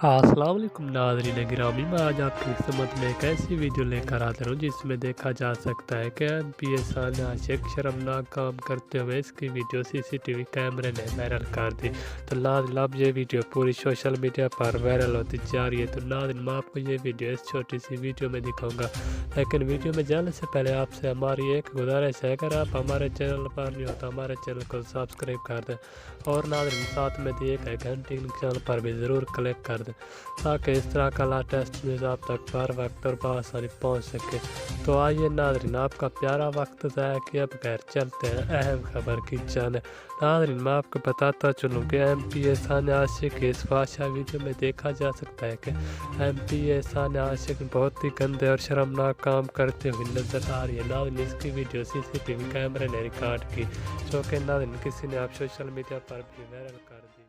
السلام علیکم ناظرین گرامی، میں آج آپ کی خدمت میں ایک ایسی ویڈیو لے کر حاضر ہوں جس میں دیکھا جا سکتا ہے کہ ایم پی ایس عاشق شرمناک کام کرتے ہوئے اس کی ویڈیو سی سی ٹی وی کیمرے نے وائرل کر دی۔ تو ناظرین اب یہ ویڈیو پوری سوشل میڈیا پر وائرل ہوتی جا رہی ہے۔ تو ناظرین میں آپ کو یہ ویڈیو اس چھوٹی سی ویڈیو میں دکھاؤں گا، لیکن ویڈیو میں جانے سے پہلے آپ سے ہماری ایک گزارش ہے، اگر آپ ہمارے چینل پر نہیں ہوتا ہمارے چینل کو سبسکرائب کر دیں، اور ناظرین ساتھ میں دیے گئے گھنٹی کے نشان پر بھی ضرور کلک کر دیں تاکہ اس طرح کا لیٹسٹ نیوز آپ تک بر وقت اور بآسانی پہنچ سکے۔ تو آئیے ناظرین، آپ کا پیارا وقت ضائع کیے بغیر چلتے ہیں اہم خبر کی جانب۔ ناظرین میں آپ کو بتاتا چلوں کہ ایم پی ایس عاشق کے اس فحاشا ویڈیو میں دیکھا جا سکتا ہے کہ ایم پی ایس عاشق بہت ہی گندے اور شرمناک کام کرتے ہوئے نظر آ رہی ہے۔ ناظرین اس کی ویڈیو سی سی ٹی وی کیمرے نے ریکارڈ کی، جو کہ ناظرین کسی نے آپ سوشل میڈیا پر بھی وائرل کر دی۔